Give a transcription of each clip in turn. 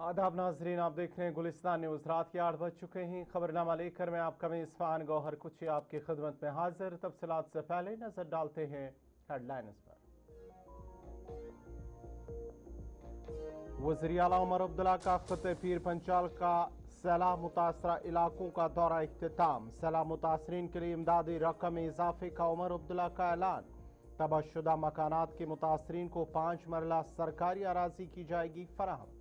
आदाब नाजरीन, आप देख रहे हैं गुलिस्तान न्यूज। रात के 8 बज चुके हैं। खबरनामा लेकर मैं आपका मेज़बान गौहर कुची आपकी खिदमत में हाजिर। तफसीलात से पहले नजर डालते हैं हेडलाइंस पर। वज़ीर आला उमर अब्दुल्ला का ख़ुत्ते पीर पंचाल का सैलाब मुतासरा इलाकों का दौरा इख्तिताम। सैलाब मुतासरीन के लिए इमदादी रकम में इजाफे का उमर अब्दुल्ला का ऐलान। तबाहशुदा मकानात के मुतासरीन को 5 मरला सरकारी अराजी की जाएगी फराहम।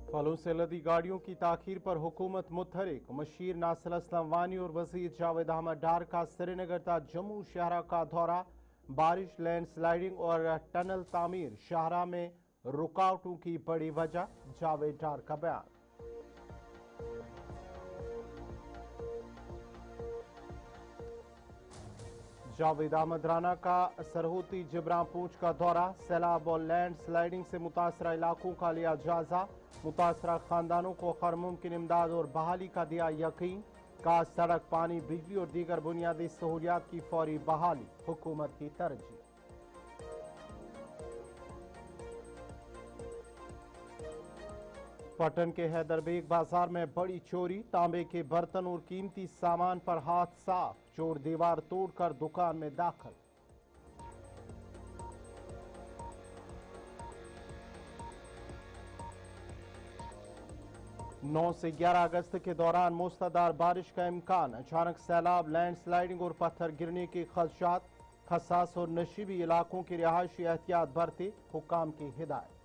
फलों से लदी गाड़ियों की ताखीर पर हुकूमत मुतहरिक। मशीर नासिर असलम वानी और वजीर जावेद अहमद डार का श्रीनगर था जम्मू शहरा का दौरा। बारिश, लैंडस्लाइडिंग और टनल तामीर शहरा में रुकावटों की बड़ी वजह, जावेद डार का बयान। जावेद अहमद राना का सरहूती जिब्रां पूंछ का दौरा। सैलाब और लैंड स्लाइडिंग से मुतासरा इलाकों का लिया जायजा। मुतासरा खानदानों को हर मुमकिन इमदाद और बहाली का दिया यकीन। का सड़क, पानी, बिजली और दीगर बुनियादी सहूलियात की फौरी बहाली हुकूमत की तरजीह। पटन के हैदरबेग बाजार में बड़ी चोरी। तांबे के बर्तन और कीमती सामान पर हाथ साफ। चोर दीवार तोड़कर दुकान में दाखिल। नौ से 11 अगस्त के दौरान मूसलाधार बारिश का इम्कान। अचानक सैलाब, लैंडस्लाइडिंग और पत्थर गिरने के खदशात। खसास और नशीबी इलाकों की रिहायशी एहतियात बरते, हुक्काम की हिदायत।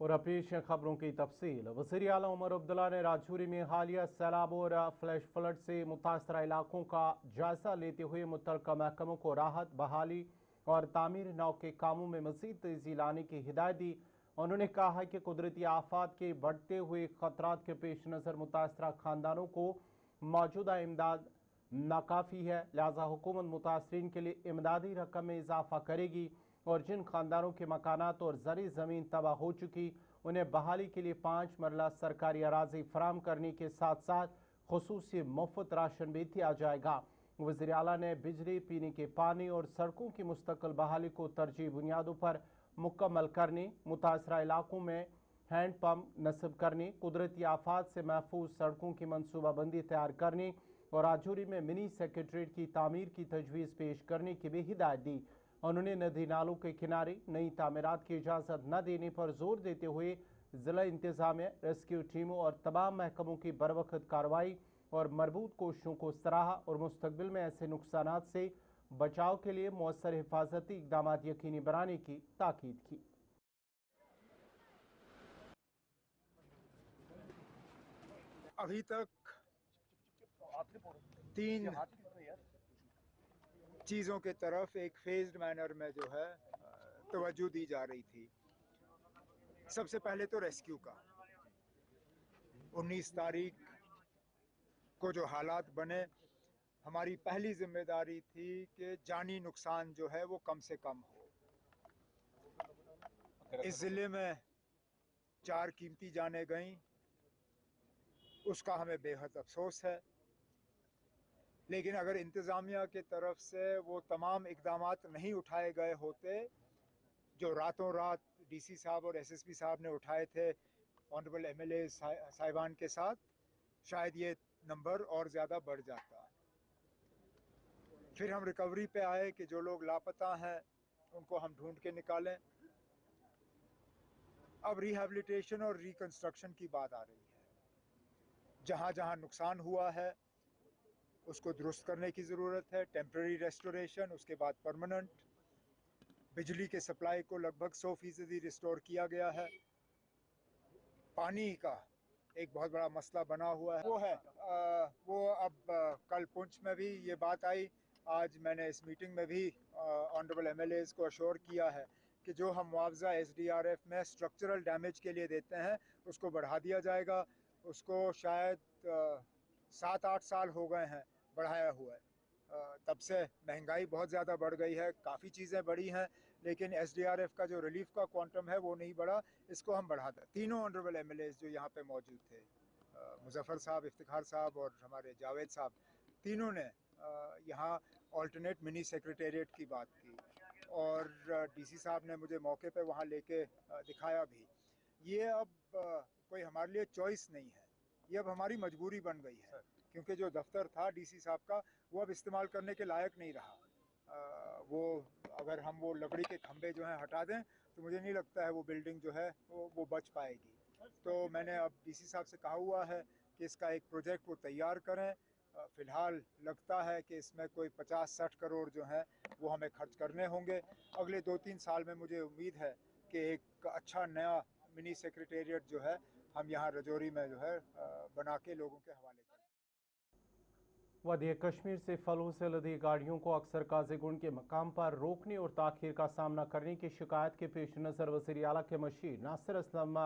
और पेश है खबरों की तफसील। वज़ीर आला उमर अब्दुल्ला ने राजौरी में हालिया सैलाब और फ्लैश फ्लड से मुतासरा इलाकों का जायजा लेते हुए मुतल्लिका महकमों को राहत, बहाली और तामीर नौ के कामों में मज़ीद तेजी लाने की हिदायत दी। उन्होंने कहा कि कुदरती आफात के बढ़ते हुए खतरात के पेश नज़र मुतासरा खानदानों को मौजूदा इमदाद नाकाफ़ी है, लिहाजा हुकूमत मुतासरीन के लिए इमदादी रकम में इजाफा करेगी और जिन खानदानों के मकानात और ज़री ज़मीन तबाह हो चुकी, उन्हें बहाली के लिए 5 मरला सरकारी अराजी फराम करने के साथ साथ खुसूसी मुफ्त राशन भी दिया जाएगा। वज़ीर आला ने बिजली, पीने के पानी और सड़कों की मुस्तकिल बहाली को तरजीह बुनियादों पर मुकम्मल करने, मुतासरा इलाकों में हैंड पम्प नस्ब करने, कुदरती आफात से महफूज सड़कों की मनसूबाबंदी तैयार करने और राजौरी में मिनी सेक्रेटरीट की तामीर की तजवीज़ पेश करने की भी हिदायत दी। उन्होंने नदी नालों के किनारे नई तामीरात की इजाज़त न देने पर जोर देते हुए जिला इंतजामिया, रेस्क्यू टीमों और तमाम महकमों की बरवक्त कार्रवाई और मरबूत कोशिशों को सराहा और मुस्तकबिल में ऐसे नुकसानात से बचाव के लिए मौसर हिफाजती इकदाम यकीनी बनाने की ताकीद की। अभी तक 3 चीज़ों के तरफ एक फेज्ड मैनर में जो है तवज्जो दी जा रही थी। सबसे पहले तो रेस्क्यू का 19 तारीख को जो हालात बने, हमारी पहली जिम्मेदारी थी कि जानी नुकसान जो है वो कम से कम हो। इस ज़िले में 4 कीमती जानें गईं, उसका हमें बेहद अफसोस है, लेकिन अगर इंतज़ामिया की तरफ से वो तमाम इक़दामात नहीं उठाए गए होते जो रातों रात डीसी साहब और एसएसपी साहब ने उठाए थे ऑनरेबल एमएलए साहिबान के साथ, शायद ये नंबर और ज़्यादा बढ़ जाता। फिर हम रिकवरी पे आए कि जो लोग लापता हैं उनको हम ढूंढ के निकालें। अब रिहैबिलिटेशन और रिकंस्ट्रक्शन की बात आ रही है। जहाँ जहाँ नुकसान हुआ है उसको दुरुस्त करने की ज़रूरत है, टेम्परेरी रेस्टोरेशन, उसके बाद परमानेंट। बिजली के सप्लाई को लगभग 100% रिस्टोर किया गया है। पानी का एक बहुत बड़ा मसला बना हुआ है, वो अब कल पुंछ में भी ये बात आई। आज मैंने इस मीटिंग में भी ऑनरेबल एमएलएज को अश्योर किया है कि जो हम मुआवजा एसडीआरएफ में स्ट्रक्चरल डैमेज के लिए देते हैं उसको बढ़ा दिया जाएगा। उसको शायद 7-8 साल हो गए हैं बढ़ाया हुआ है। तब से महंगाई बहुत ज़्यादा बढ़ गई है, काफ़ी चीज़ें बढ़ी हैं, लेकिन एसडीआरएफ का जो रिलीफ का क्वांटम है वो नहीं बढ़ा। इसको हम बढ़ा दें। तीनों ऑनरेबल एमएलएज जो यहाँ पे मौजूद थे, मुजफ्फर साहब, इफ्तिखार साहब और हमारे जावेद साहब, तीनों ने यहाँ ऑल्टरनेट मिनी सेक्रेटेरिएट की बात की और डीसी साहब ने मुझे मौके पे वहाँ लेके दिखाया भी। ये अब कोई हमारे लिए चॉइस नहीं है, ये अब हमारी मजबूरी बन गई है, क्योंकि जो दफ्तर था डीसी साहब का वो अब इस्तेमाल करने के लायक नहीं रहा। वो अगर हम वो लकड़ी के खंभे जो हैं हटा दें तो मुझे नहीं लगता है वो बिल्डिंग जो है वो बच पाएगी। तो मैंने अब डीसी साहब से कहा हुआ है कि इसका एक प्रोजेक्ट वो तैयार करें। फ़िलहाल लगता है कि इसमें कोई 50-60 करोड़ जो हैं वो हमें खर्च करने होंगे। अगले 2-3 साल में मुझे उम्मीद है कि एक अच्छा नया मिनी सेक्रेटेरिएट जो है हम यहाँ रजौरी में जो है बना के लोगों के हवाले करें। वधी कश्मीर से फलों से लदी गाड़ियों को अक्सर काजीगुंड के मकाम पर रोकने और ताखीर का सामना करने की शिकायत के पेश नज़र वज़ीर आला के मशीर नासिर असलम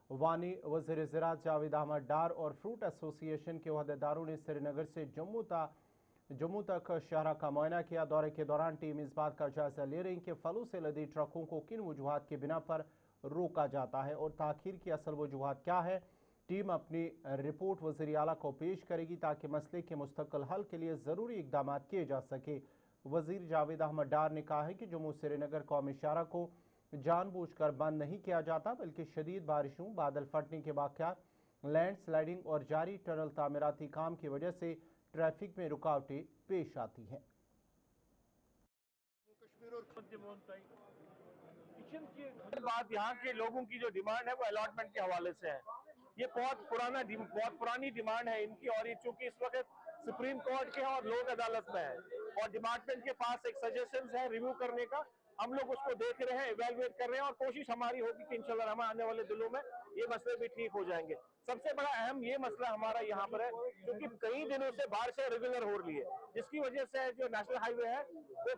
वानी, वज़ीर ज़राअत जावेद अहमद डार और फ्रूट एसोसिएशन के अहदेदारों ने श्रीनगर से जम्मू तक शहरा का मुआयना किया। दौरे के दौरान टीम इस बात का जायजा ले रही कि फलों से लदी ट्रकों को किन वजूहात की बिना पर रोका जाता है और ताखीर की असल वजूहात क्या है। टीम अपनी रिपोर्ट वज़ीर आला को पेश करेगी ताकि मसले के मुस्तकिल हल के लिए ज़रूरी इक़दाम किए जा सके। वज़ीर जावेद अहमद डार ने कहा है कि जम्मू श्रीनगर कौमी शाहरा को जानबूझकर बंद नहीं किया जाता, बल्कि शदीद बारिशों, बादल फटने के वाक़यात, लैंड स्लाइडिंग और जारी टनल तामीराती काम की वजह से ट्रैफिक में रुकावटें पेश आती हैं। बात यहाँ के लोगों की जो डिमांड है वो अलॉटमेंट के हवाले से है। ये बहुत पुरानी डिमांड है इनकी, और ये चूंकि इस वक्त सुप्रीम कोर्ट के है और लोक अदालत में है और डिपार्टमेंट के पास एक सजेशंस है रिव्यू करने का। हम लोग उसको देख रहे हैं, इवेलुएट कर रहे हैं और कोशिश हमारी होगी कि इंशाल्लाह हम आने वाले दिनों में ये मसले भी ठीक हो जाएंगे। सबसे बड़ा अहम ये मसला हमारा यहाँ पर है क्योंकि कई दिनों से बारिशें रेगुलर हो रही है, जिसकी वजह से जो नेशनल हाईवे है वो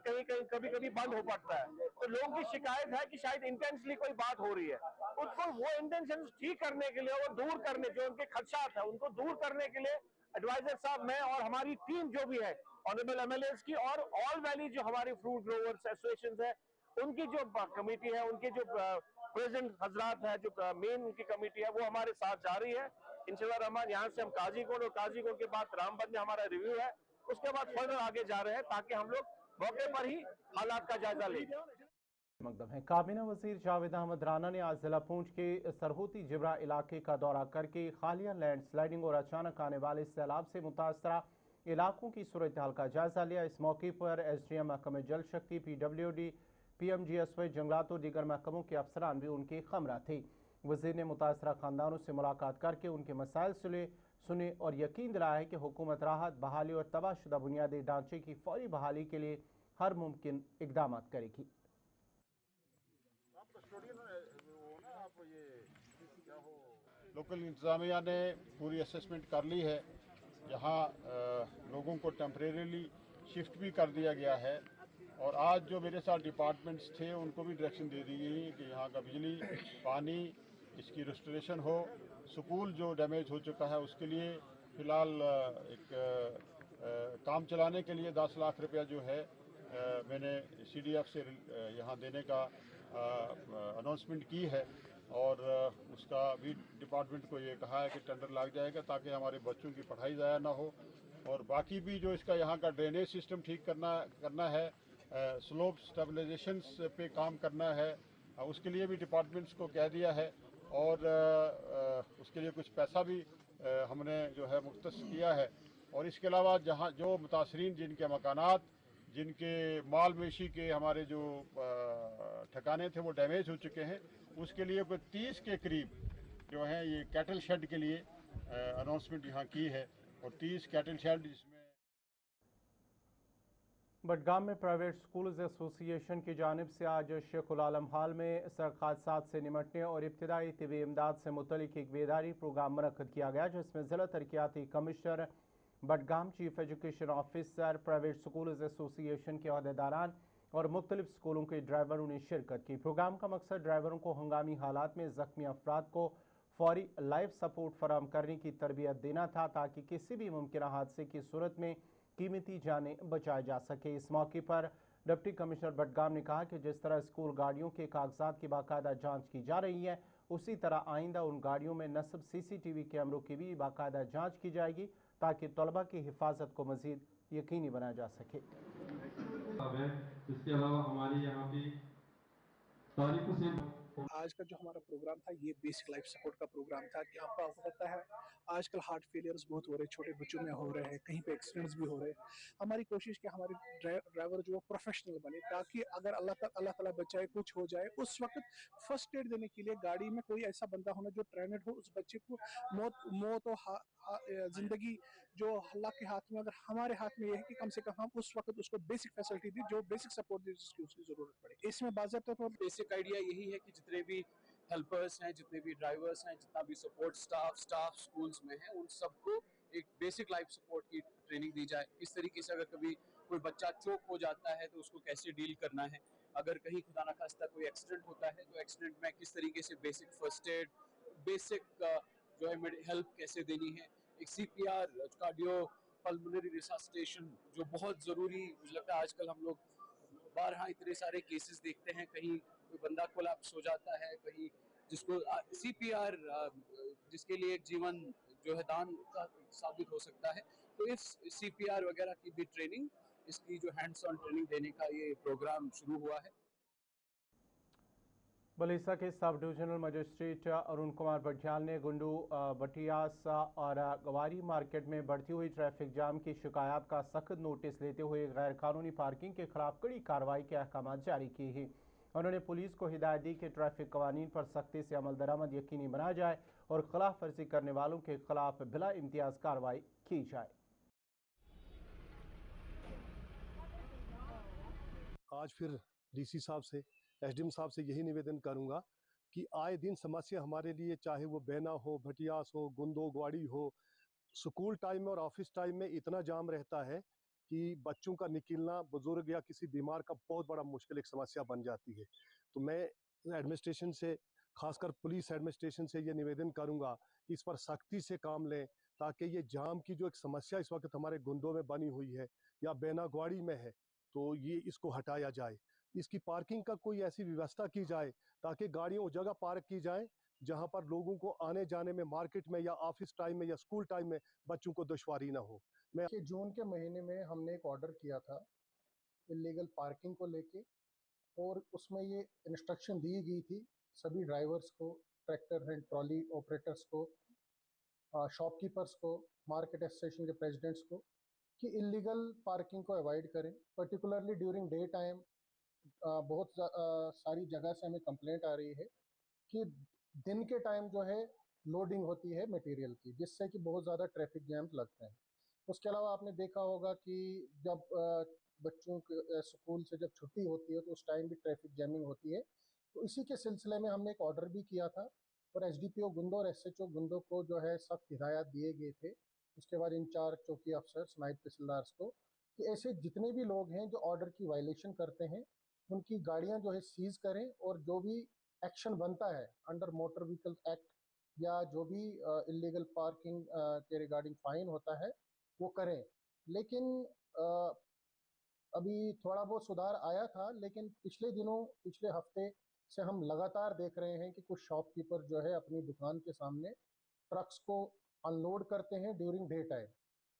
कभी कभी बंद हो पड़ता है। तो लोगों की शिकायत है कि शायद इंटेंशनली कोई बात हो रही है। उसको वो इंटेंशन ठीक करने के लिए, वो दूर करने, जो उनके खदशात है उनको दूर करने के लिए एडवाइजर साहब, मैं और हमारी टीम जो भी है ऑनरेबल एमएलएस की और ऑल वैली जो हमारी फ्रूट ग्रोवर्स एसोसिएशन है उनकी जो कमेटी है, उनके जो प्रेसिडेंट हजरात है, जो मेन उनकी कमेटी है वो हमारे साथ जा रही है इंशाल्लाह रहमान। यहाँ से हम काजीकोट और काजीकोट के बाद रामबन में हमारा रिव्यू है, उसके बाद फर्दर आगे जा रहे हैं ताकि हम लोग मौके पर ही हालात का जायजा लें। मकदम है। काबीना वजीर जावेद अहमद राना ने आज जिला पूंछ के सरहूती जिब्रा इलाके का दौरा करके हालिया लैंड स्लाइडिंग और अचानक आने वाले सैलाब से मुतासरा इलाकों की सूरत हाल का जायजा लिया। इस मौके पर एसडीएम महकमे जल शक्ति, PWD, PMGSY, जंगलात और दीगर महकमों के अफसरान भी उनके हमरा थे। वजीर ने मुतासरा खानदानों से मुलाकात करके उनके मसाइल सुने और यकीन दिलाया है कि हुकूमत राहत, बहाली और तबाहशुदा बुनियादी ढांचे की फौरी बहाली के लिए हर मुमकिन इकदाम करेगी। लोकल इंतज़ामिया ने पूरी असेसमेंट कर ली है। यहाँ लोगों को टेम्परेरीली शिफ्ट भी कर दिया गया है और आज जो मेरे साथ डिपार्टमेंट्स थे उनको भी डायरेक्शन दे दी गई कि यहाँ का बिजली, पानी, इसकी रेस्टोरेशन हो। स्कूल जो डैमेज हो चुका है उसके लिए फ़िलहाल एक काम चलाने के लिए 10 लाख रुपया जो है मैंने CDF से यहाँ देने का अनाउंसमेंट की है और उसका भी डिपार्टमेंट को ये कहा है कि टेंडर लग जाएगा ताकि हमारे बच्चों की पढ़ाई ज़ाया ना हो। और बाकी भी जो इसका यहाँ का ड्रेनेज सिस्टम ठीक करना है, स्लोप स्टेबलाइजेशंस पे काम करना है, उसके लिए भी डिपार्टमेंट्स को कह दिया है और उसके लिए कुछ पैसा भी हमने जो है मुख्तस किया है। और इसके अलावा जहाँ जो मुतासरीन जिनके मकानात, जिनके माल मवेशी के हमारे जो ठिकाने थे वो डैमेज हो चुके हैं, उसके लिए कोई 30 के करीब जो है ये कैटल शेड के लिए अनाउंसमेंट यहाँ की है और 30 कैटल शेड जिसमें बडगाम में प्राइवेट स्कूल्स एसोसिएशन की जानिब से आज शेखुल आलम हाल में सड़क हादसात से निमटने और इब्तदाई तिबी इमदाद से मुतल्लिक एक बेदारी प्रोग्राम मुनक्कद किया गया, जिसमें जिला तरक्याती commissioner Budgam, chief education officer, private schools association के अहदेदारान और मुख्तलिफ स्कूलों के ड्राइवरों ने शिरकत की। प्रोग्राम का मकसद ड्राइवरों को हंगामी हालात में जख्मी अफराद को फौरी लाइफ सपोर्ट फराहम करने की तरबियत देना था ताकि किसी भी मुमकिन हादसे की सूरत में कीमती जानें बचाई जा सके। इस मौके पर डिप्टी कमिश्नर बडगाम ने कहा कि जिस तरह स्कूल गाड़ियों के कागजात की बाकायदा जांच की जा रही है, उसी तरह आइंदा उन गाड़ियों में नस्ब CCTV कैमरों की भी बाकायदा जांच की जाएगी ताकि तलबा की हिफाजत को मजीद यकीनी बनाया जा सके। इसके अलावा हमारे यहाँ पे तारीखों से आज का जो हमारा प्रोग्राम था ये बेसिक लाइफ सपोर्ट का प्रोग्राम था कि आपको पता है आजकल हार्ट फेलियर्स बहुत हो रहे हैं, छोटे बच्चों में हो रहे हैं, कहीं पे एक्सीडेंट्स भी हो रहे हैं। हमारी कोशिश कि हमारे ड्राइवर जो प्रोफेशनल बने ताकि अगर अल्लाह ताला बचाए कुछ हो जाए उस वक्त फर्स्ट एड देने के लिए गाड़ी में कोई ऐसा बंदा होना जो ट्रेनड हो, उस बच्चे को मौत और जिंदगी जो अल्लाह के हाथ में, अगर हमारे हाथ में ये है कि कम से कम हम उस वक्त उसको बेसिक फैसिलिटी दी, जो बेसिक सपोर्ट दी जिसकी उसकी जरूरत पड़े। इसमें बाज़ाब्ता तो बेसिक आइडिया यही है कि जितने भी हेल्पर्स हैं, जितने भी ड्राइवर्स हैं, जितना भी सपोर्ट स्टाफ स्कूल्स में है, उन सबको एक बेसिक लाइफ सपोर्ट की ट्रेनिंग दी जाए। इस तरीके से अगर कभी कोई बच्चा चोक हो जाता है तो उसको कैसे डील करना है, अगर कहीं खुदा न खास्ता कोई एक्सीडेंट होता है तो एक्सीडेंट में किस तरीके से बेसिक फर्स्ट एड, बेसिक जो है हेल्प कैसे देनी है, एक CPR कार्डियो पल्मोनरी रिससिटेशन जो बहुत ज़रूरी मुझे लगता है। आजकल हम लोग बारहा इतने सारे केसेस देखते हैं, कहीं कोई बंदा कोलैप्स हो जाता है, कहीं जिसको CPR जिसके लिए जीवन जो है दान का साबित हो सकता है। तो इस CPR वगैरह की भी ट्रेनिंग, इसकी जो हैंड्स ऑन ट्रेनिंग देने का ये प्रोग्राम शुरू हुआ है। बलीसा के sub divisional magistrate Arun Kumar बटियाल ने गुंडू बटियास और गवारी मार्केट में बढ़ती हुई ट्रैफिक जाम की शिकायत का सख्त नोटिस लेते हुए गैर कानूनी पार्किंग के खिलाफ कड़ी कार्रवाई के अहकाम जारी किए हैं। उन्होंने पुलिस को हिदायत दी कि ट्रैफिक कवानीन पर सख्ती से अमल दरामद यकीनी बनाया जाए और खिलाफ वर्जी करने वालों के खिलाफ बिला इम्तियाज कार्रवाई की जाए। आज फिर DC साहब से, SDM साहब से यही निवेदन करूंगा कि आए दिन समस्या हमारे लिए, चाहे वो बेना हो, भटियास हो, गुंदो ग्वाड़ी हो, स्कूल टाइम में और ऑफिस टाइम में इतना जाम रहता है कि बच्चों का निकलना, बुजुर्ग या किसी बीमार का बहुत बड़ा मुश्किल एक समस्या बन जाती है। तो मैं एडमिनिस्ट्रेशन से, खासकर पुलिस एडमिनिस्ट्रेशन से ये निवेदन करूंगा कि इस पर सख्ती से काम लें ताकि ये जाम की जो एक समस्या इस वक्त हमारे गुंदों में बनी हुई है या बेनाग्वाड़ी में है, तो ये इसको हटाया जाए। इसकी पार्किंग का कोई ऐसी व्यवस्था की जाए ताकि गाड़ियां उस जगह पार्क की जाए जहां पर लोगों को आने जाने में, मार्केट में या ऑफिस टाइम में या स्कूल टाइम में बच्चों को दुश्वारी ना हो। मैं जून के महीने में हमने एक ऑर्डर किया था इलीगल पार्किंग को लेके, और उसमें ये इंस्ट्रक्शन दी गई थी सभी ड्राइवर्स को, ट्रैक्टर एंड ट्रॉली ऑपरेटर्स को, शॉपकीपर्स को, मार्केट एसोसिएशन के प्रेसिडेंट्स को कि इलीगल पार्किंग को अवॉइड करें। पर्टिकुलरली ड्यूरिंग डे टाइम बहुत सारी जगह से हमें कंप्लेंट आ रही है कि दिन के टाइम जो है लोडिंग होती है मटेरियल की, जिससे कि बहुत ज़्यादा ट्रैफिक जैम्स लगते हैं। उसके अलावा आपने देखा होगा कि जब बच्चों के स्कूल से जब छुट्टी होती है तो उस टाइम भी ट्रैफिक जैमिंग होती है। तो इसी के सिलसिले में हमने एक ऑर्डर भी किया था और SDPO गुंदो और SHO गुंदो को जो है सख्त हिदायत दिए गए थे, उसके बाद इंचार्ज चौकी अफसर्स, नायब तहसीलदार्स को, कि ऐसे जितने भी लोग हैं जो ऑर्डर की वायलेशन करते हैं उनकी गाड़ियां जो है सीज करें और जो भी एक्शन बनता है अंडर मोटर व्हीकल्स एक्ट या जो भी इलीगल पार्किंग के रिगार्डिंग फाइन होता है वो करें। लेकिन अभी थोड़ा बहुत सुधार आया था, लेकिन पिछले हफ्ते से हम लगातार देख रहे हैं कि कुछ शॉपकीपर जो है अपनी दुकान के सामने ट्रक्स को अनलोड करते हैं ड्यूरिंग डे टाइम।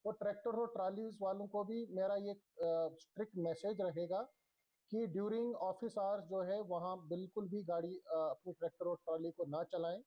और ट्रैक्टर और ट्रॉलीज वालों को भी मेरा ये स्ट्रिक्ट मैसेज रहेगा कि ड्यूरिंग ऑफिस आवर्स जो है वहाँ बिल्कुल भी गाड़ी अपनी ट्रैक्टर और ट्रॉली को ना चलाएं।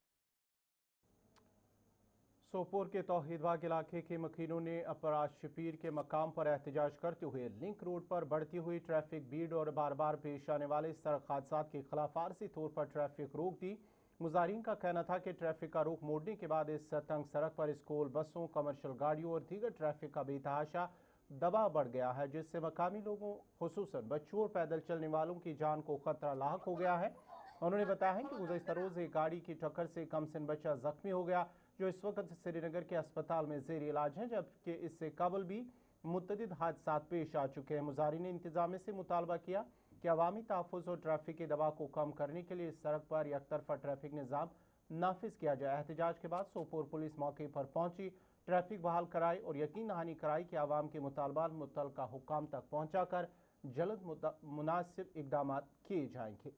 सोपोर के तौहीदबाग इलाके के मकीनों ने अपराज शबीर के मकाम पर एहतजाज करते हुए लिंक रोड पर बढ़ती हुई ट्रैफिक भीड़ और बार बार पेश आने वाले सड़क हादसा के खिलाफ आरजी तौर पर ट्रैफिक रोक दी। मुजाहिरीन का कहना था कि ट्रैफिक का रुख मोड़ने के बाद इस तंग सड़क पर स्कूल बसों, कमर्शियल गाड़ियों और दीगर ट्रैफिक का बेतहाशा दबाव बढ़ गया है, जिससे मकामी लोगों खुसूसन बच्चों और पैदल चलने वालों की जान को खतरा लाहक हो गया है। उन्होंने बताया है कि गुज़श्ता रोज़ एक गाड़ी की टक्कर से कमसिन बच्चा जख्मी हो गया जो इस वक्त श्रीनगर के अस्पताल में ज़ेर इलाज है, जबकि इससे कबल भी मुतअद्दिद हादसा पेश आ चुके हैं। मुजाहिरीन ने इंतजामिया से मुतालबा किया कि अवामी तहफ़्फ़ुज़ और ट्रैफिक के दबाव को कम करने के लिए इस सड़क पर एक तरफा ट्रैफिक निज़ाम नाफिज किया जाए। एहतजाज के बाद सोपोर पुलिस मौके पर पहुंची, ट्रैफिक बहाल कराई और यकीन दहानी कराई कि आवाम के मुतालबात मुतल्लिका हुक्काम तक पहुँचाकर जल्द मुनासिब इकदाम किए जाएंगे।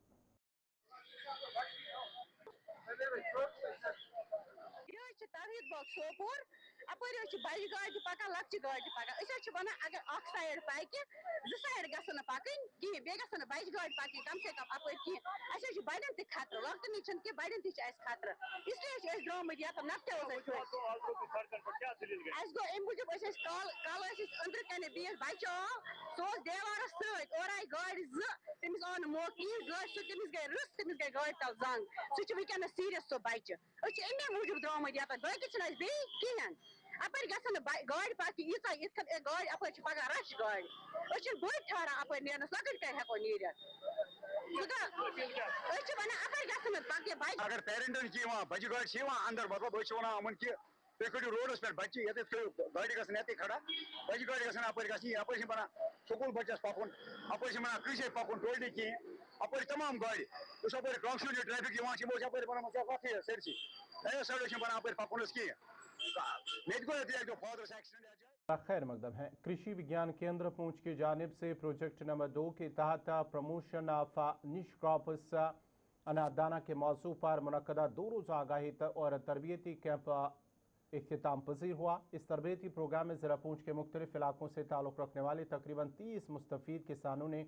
अपर बज गाड़ी पकान लक्चि गाड़ी पकान वन अगर अख साइड पकि जो साइड गसन पकन कहें बे गसन बज गाड़ी पकन कम से कम अपर कहें बड़न तक खतर लकटन कह बड़न तक खतर इसलिए द्रमत ये नत गो अम मूजूब कल अंदर कन बिहत बच्चे आव सह देवारस सर और आई गाड़ी तमिस आव मौक गाड़ी तमिस गई रस तमिस गई गाड़ी तल जंग सह वनस सीरियस सो बच्चे अमे मूजूब द्रमत ये बाकी कहें अपर गसन गाड़ी पाकि यीत गाड़ी अपर पकान रश गाड़ी बड़ ठारान अपर नेरनस लकट कर हेको नीरित वन अपर गसन पकि अगर पेरेंटन बज गाड़ी अंदर मतलब वन अमन कि तुम कड़ो रोडस पे बच्चे ये गाड़ी गसन ये खड़ा बज गाड़ी गसन अपर बना स्कूल बच्चस पकुन अपर बना कसे पकुन टोल कहें अपर तमाम गाड़ी अपर क्रॉसिंग ट्रैफिक अपर बना कथ सरसी साइड बना अपर पकुन कहें खैर मकदम है। कृषि विज्ञान केंद्र पूंछ की जानिब से प्रोजेक्ट नंबर 2 के तहत प्रमोशन ऑफ निश क्रॉप्स अनारदाना के मौजू पर मुनक्कदा 2 रोज़ा आगाही और तरबियती कैंप इख्तिताम पजीर हुआ। इस तरबियती प्रोग्राम में ज़िला पूंछ के मुख्तलिफ इलाकों से ताल्लुक़ रखने वाले तकरीबन 30 मुस्तफ़ीद किसानों ने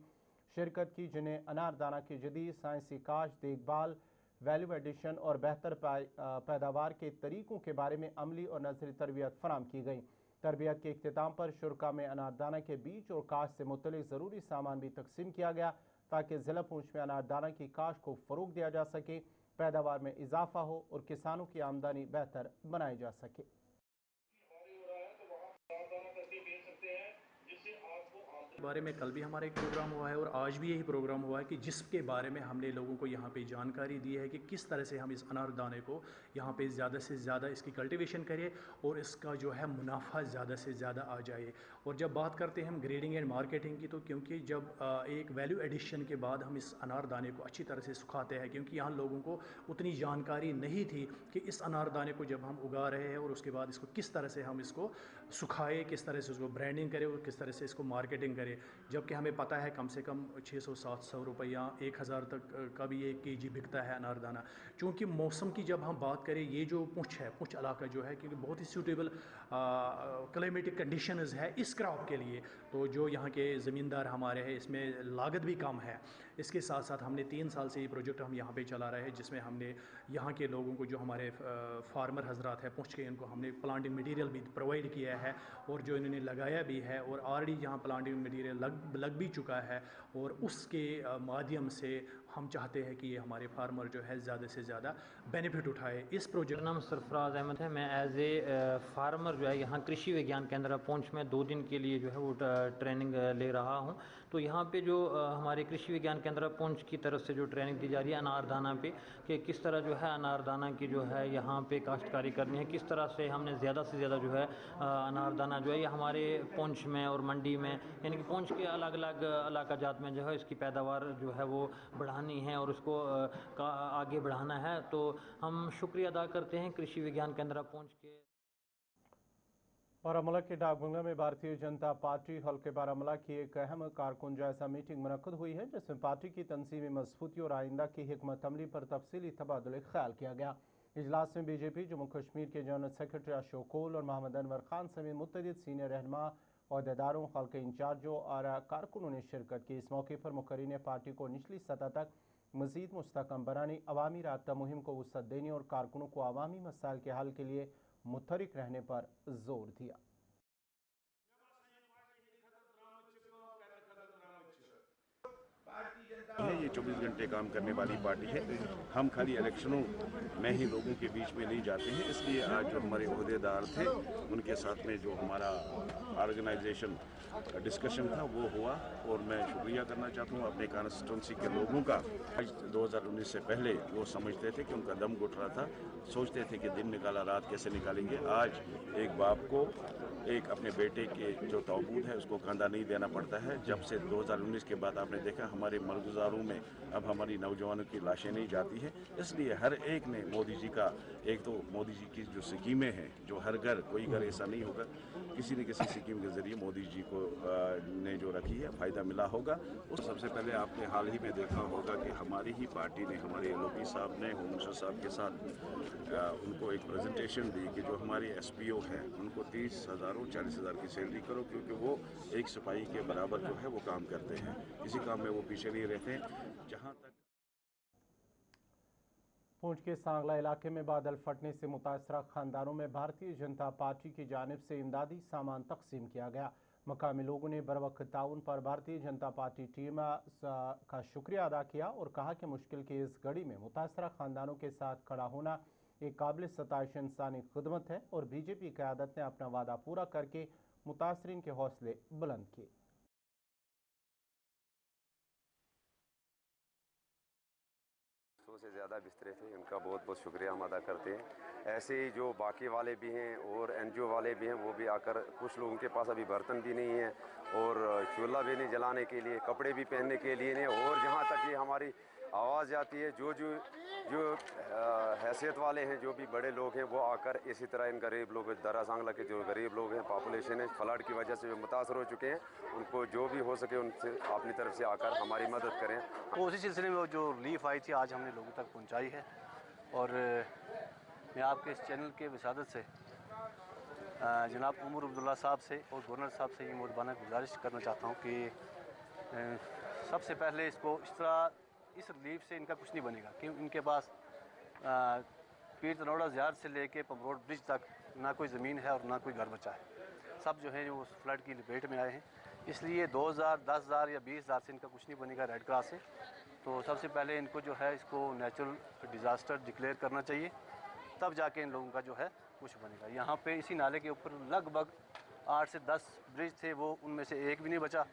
शिरकत की, जिन्हें अनारदाना की जदीद साइंसी काश्त, देखभाल, वैल्यू एडिशन और बेहतर पैदावार के तरीक़ों के बारे में अमली और नजरी तरबियत फराम की गई। तरबियत के इख्तिताम पर शुरका में अनारदाना के बीज और काश्त से मुतल्लिक़ ज़रूरी सामान भी तकसीम किया गया ताकि ज़िला पूंछ में अनारदाना की काश्त को फ़रोग़ दिया जा सके, पैदावार में इजाफा हो और किसानों की आमदनी बेहतर बनाई जा सके। बारे में कल भी हमारा एक प्रोग्राम हुआ है और आज भी यही प्रोग्राम हुआ है कि जिसके बारे में हमने लोगों को यहाँ पे जानकारी दी है कि किस तरह से हम इस अनारदाने को यहाँ पे ज़्यादा से ज़्यादा इसकी कल्टीवेशन करें और इसका जो है मुनाफा ज़्यादा से ज़्यादा आ जाए। और जब बात करते हैं हम ग्रेडिंग एंड मार्केटिंग की, तो क्योंकि जब एक वैल्यू एडिशन के बाद हम इस अनारदाने को अच्छी तरह से सुखाते हैं, क्योंकि यहाँ लोगों को उतनी जानकारी नहीं थी कि इस अनारदाने को जब हम उगा रहे हैं और उसके बाद इसको किस तरह से हम इसको सुखाए, किस तरह से उसको ब्रांडिंग करें और किस तरह से इसको मार्केटिंग करें, जबकि हमें पता है कम से कम 600-700 रुपया 1000 तक का भी 1 kg बिकता है अनारदाना। चूँकि मौसम की जब हम बात करें, ये जो पुंछ है, पुंछ इलाका जो है, क्योंकि बहुत ही सूटेबल क्लाइमेटिक कंडीशंस है इस क्रॉप के लिए, तो जो यहाँ के ज़मींदार हमारे हैं इसमें लागत भी कम है। इसके साथ साथ हमने 3 साल से ये प्रोजेक्ट हम यहाँ पे चला रहे हैं, जिसमें हमने यहाँ के लोगों को, जो हमारे फार्मर हजरात हैं पहुँच के, इनको हमने प्लांटिंग मटेरियल भी प्रोवाइड किया है और जो इन्होंने लगाया भी है और ऑलरेडी यहाँ प्लांटिंग मटेरियल लग भी चुका है और उसके माध्यम से हम चाहते हैं कि ये हमारे फार्मर जो है ज़्यादा से ज़्यादा बेनिफिट उठाए इस प्रोजेक्ट। नाम सरफराज अहमद है। मैं एज ए फार्मर जो है यहाँ कृषि विज्ञान केंद्र पूंछ में 2 दिन के लिए जो है वो ट्रेनिंग ले रहा हूँ। तो यहाँ पे जो हमारे कृषि विज्ञान केंद्र पूंछ की तरफ से जो ट्रेनिंग दी जा रही है अनारदाना पे, कि किस तरह जो है अनारदाना की जो है यहाँ पे काश्तकारी करनी है, किस तरह से हमने ज़्यादा से ज़्यादा जो है अनारदाना जो है ये हमारे पूंछ में और मंडी में, यानी कि पूंछ के अलग अलग इलाका जात में जो है इसकी पैदावार जो है वो बढ़ानी है और उसको आगे बढ़ाना है। तो हम शुक्रिया अदा करते हैं कृषि विज्ञान केंद्र पूंछ के। बारामूला के डाकबंगला में भारतीय जनता पार्टी हल्के बारामूला की एक अहम कारकुन जायजा मीटिंग मुनक्कद हुई है, जिसमें पार्टी की तंजीमी मजबूती और आइंदा की हिकमत अमली पर तफसीली तबादुल ख्याल किया गया। इजलास में बीजेपी जम्मू कश्मीर के जनरल सेक्रेटरी अशोक कोल और मोहम्मद अनवर खान समेत मुतअद्दिद सीनियर रहनुमा, अहदेदारों, हल्के इंचार्जों और कारकुनों ने शिरकत की। इस मौके पर मुकर्रीन पार्टी को निचली सतह तक मज़ीद मुस्तहकम बनाने, अवामी राब्ता मुहिम को वसअत देने और कारकुनों को अवामी मसाइल के हल के लिए मुतहरिक रहने पर जोर दिया। ये 24 घंटे काम करने वाली पार्टी है। हम खाली इलेक्शनों में ही लोगों के बीच में नहीं जाते हैं, इसलिए आज जो हमारे ओहदेदार थे उनके साथ में जो हमारा ऑर्गेनाइजेशन डिस्कशन था वो हुआ और मैं शुक्रिया करना चाहता हूँ अपने कॉन्स्टिट्यूंसी के लोगों का। आज 2019 से पहले वो समझते थे कि उनका दम घुट रहा था, सोचते थे कि दिन निकाला रात कैसे निकालेंगे। आज एक बाप को एक अपने बेटे के जो तौबूत है उसको कंधा नहीं देना पड़ता है। जब से 2019 के बाद आपने देखा हमारे मरगुजारों में अब हमारी नौजवानों की लाशें नहीं जाती हैं। इसलिए हर एक ने मोदी जी का, एक तो मोदी जी की जो स्कीमें हैं, जो हर घर, कोई घर ऐसा नहीं होगा, किसी न किसी स्कीम के ज़रिए मोदी जी को ने जो रखी है फ़ायदा मिला होगा। उस सबसे पहले आपने हाल ही में देखा होगा कि हमारी ही पार्टी ने, हमारे एलओपी साहब ने होम मिनिस्टर साहब के साथ उनको एक प्रेजेंटेशन दी कि जो हमारे एसपीओ हैं उनको 30,000 और 40,000 की सैलरी करो, क्योंकि वो एक सिपाही के बराबर जो है वो काम करते हैं, किसी काम में वो पीछे नहीं रहते। जहाँ तक पुंछ के सांगला इलाके में बादल फटने से मुतासरा खानदानों में भारतीय जनता पार्टी की जानिब से इमदादी सामान तकसीम किया गया। मकामी लोगों ने बरवक्त ताउन पर भारतीय जनता पार्टी टीम का शुक्रिया अदा किया और कहा कि मुश्किल की इस घड़ी में मुतासरा खानदानों के साथ खड़ा होना एक काबिल सताइश इंसानी खिदमत है और बीजेपी क़यादत ने अपना वादा पूरा करके मुतासरीन के हौसले बुलंद किए। से ज़्यादा बिस्तरे थे, उनका बहुत बहुत शुक्रिया हम अदा करते हैं। ऐसे ही जो बाकी वाले भी हैं और एनजीओ वाले भी हैं, वो भी आकर, कुछ लोगों के पास अभी बर्तन भी नहीं है और चूल्हा भी नहीं जलाने के लिए, कपड़े भी पहनने के लिए नहीं, और जहाँ तक ये हमारी आवाज़ जाती है, जो हैसियत वाले हैं, जो भी बड़े लोग हैं, वो आकर इसी तरह इन गरीब लोग, दरा सांगला के जो गरीब लोग हैं, पॉपुलेशन है, फ्लड की वजह से जो मुतासर हो चुके हैं, उनको जो भी हो सके उनसे अपनी तरफ से आकर हमारी मदद करें। तो उसी सिलसिले में जो रिलीफ आई थी आज हमने लोगों तक पहुंचाई है और मैं आपके इस चैनल के विसादत से जनाब उमर अब्दुल्ला साहब से और गवर्नर साहब से ये मुदबाना गुजारिश करना चाहता हूँ कि सबसे पहले इसको इस तरह, इस रिलीफ से इनका कुछ नहीं बनेगा कि इनके पास पीर तनौड़ा ज़ियार से लेके पमरोड ब्रिज तक ना कोई ज़मीन है और ना कोई घर बचा है। सब जो है वो फ्लड की लपेट में आए हैं, इसलिए 2,000, 10,000 या 20,000 से इनका कुछ नहीं बनेगा रेड क्रॉस से। तो सबसे पहले इनको जो है इसको नेचुरल डिज़ास्टर डिक्लेयर करना चाहिए, तब जाके इन लोगों का जो है कुछ बनेगा। यहाँ पे इसी नाले के ऊपर लगभग 8 से 10 ब्रिज थे, वो उनमें से एक भी नहीं बचा।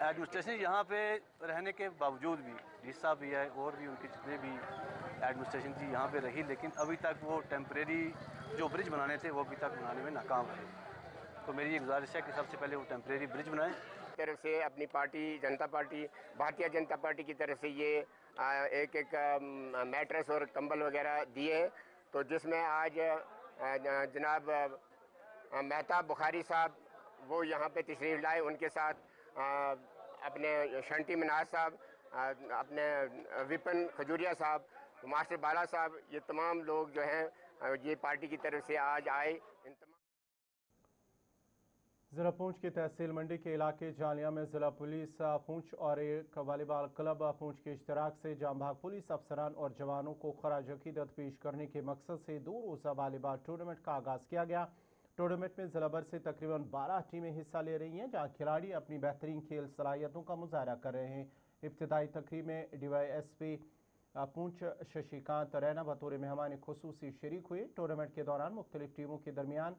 एडमिनिस्ट्रेशन यहाँ पे रहने के बावजूद भी, हिस्सा भी है और भी उनके जितने भी एडमिनिस्ट्रेशन थी यहाँ पे रही, लेकिन अभी तक वो टेम्परेरी जो ब्रिज बनाने थे वो अभी तक बनाने में नाकाम रहे। तो मेरी ये गुजारिश है कि सबसे पहले वो टेम्परेरी ब्रिज बनाएं। तरफ से अपनी पार्टी जनता पार्टी, भारतीय जनता पार्टी की तरफ से ये एक मैट्रेस और कंबल वगैरह दिए, तो जिसमें आज जनाब मेहताब बुखारी साहब वो यहाँ पे तशरीफ़ लाए, उनके साथ अपने शंटी मनाज साहब, अपने विपिन खजूरिया साहब, मास्टर बाला साहब, ये तमाम लोग जो हैं ये पार्टी की तरफ से आज आए। ज़िला पुंछ की तहसील मंडी के इलाके जालिया में ज़िला पुलिस पुंछ और एक वॉलीबॉल क्लब पुंछ के इश्तराक से जामबाग पुलिस अफसरान और जवानों को खराज अकीदत पेश करने के मकसद से 2 रोज़ा वॉलीबॉल टूर्नामेंट का आगाज़ किया गया। टूर्नामेंट में ज़िला भर से तकरीबन 12 टीमें हिस्सा ले रही हैं, जहां खिलाड़ी अपनी बेहतरीन खेल सलाहियतों का मुजाहरा कर रहे हैं। इब्तिदाई तकरीब में DYSP पुंछ शशिकांत रैना बतौर मेहमान खुसूसी शरीक हुए। टूर्नामेंट के दौरान मुख्तलिफ टीमों के दरमियान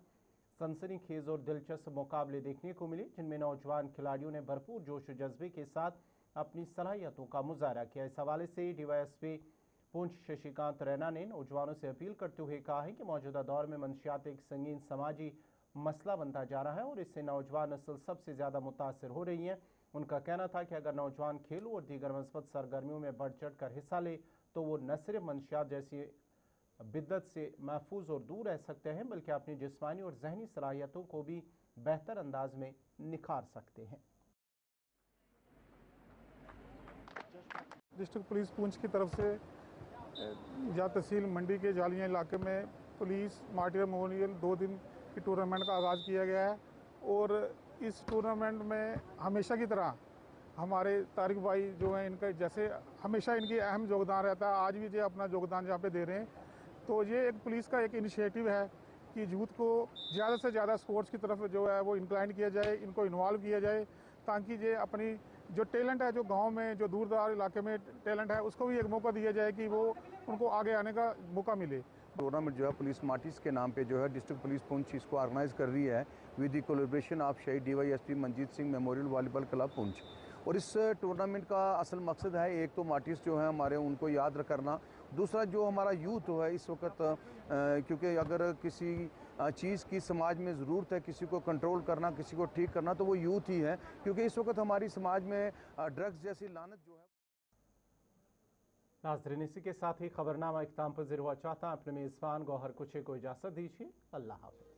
सनसनीखेज और दिलचस्प मुकाबले देखने को मिले, जिनमें नौजवान खिलाड़ियों ने भरपूर जोश जज्बे के साथ अपनी सलाहियतों का मुजाहरा किया। इस हवाले से DYSP पुंछ शशिकांत रैना ने नौजवानों से अपील करते हुए कहा है कि मौजूदा दौर में मंशियात एक संगीन समाजी मसला बनता जा रहा है और इससे नौजवान नस्ल सबसे ज़्यादा मुतासर हो रही है। उनका कहना था कि अगर नौजवान खेलों और दीगर मस्बत सरगर्मियों में बढ़ चढ़ कर हिस्सा ले तो वो न सिर्फ मंशियात जैसी बिद्दत से महफूज और दूर रह सकते हैं, बल्कि अपनी जिस्मानी और जहनी सलाहियतों को भी बेहतर अंदाज में निखार सकते हैं। डिस्ट्रिक्ट पुलिस पुंछ की तरफ से या तहसील मंडी के जालिया इलाके में पुलिस मार्टियर मेमोरियल 2 दिन की टूर्नामेंट का आगाज़ किया गया है और इस टूर्नामेंट में हमेशा की तरह हमारे तारिक भाई जो हैं, इनका जैसे हमेशा इनकी अहम योगदान रहता है, आज भी ये अपना योगदान यहाँ पे दे रहे हैं। तो ये एक पुलिस का एक इनिशिएटिव है कि यूथ को ज़्यादा से ज़्यादा स्पोर्ट्स की तरफ जो है वो इंक्लाइन किया जाए, इनको इन्वॉल्व किया जाए, ताकि ये अपनी जो टैलेंट है, जो गांव में जो दूर दराज इलाके में टैलेंट है, उसको भी एक मौका दिया जाए कि वो उनको आगे आने का मौका मिले। टूर्नामेंट जो है पुलिस मार्टिस के नाम पे जो है डिस्ट्रिक्ट पुलिस पुंछ इसको ऑर्गेनाइज़ कर रही है विद द कोलैबोरेशन ऑफ शहीद DYSP Manjeet Singh memorial volleyball club Poonch. और इस टूर्नामेंट का असल मकसद है, एक तो मार्टिस जो है हमारे उनको याद करना, दूसरा जो हमारा यूथ है इस वक्त, क्योंकि अगर किसी चीज़ की समाज में ज़रूरत है, किसी को कंट्रोल करना, किसी को ठीक करना, तो वो यूथ ही है। क्योंकि इस वक्त हमारी समाज में ड्रग्स जैसी लानत जो है। नाज़रीन, इसी के साथ ही खबरनामा इख्तिताम पज़ीर हुआ चाहता अपने मेज़बान गौहर कुछे को इजाज़त दीजिए। अल्लाह हाफ़िज़।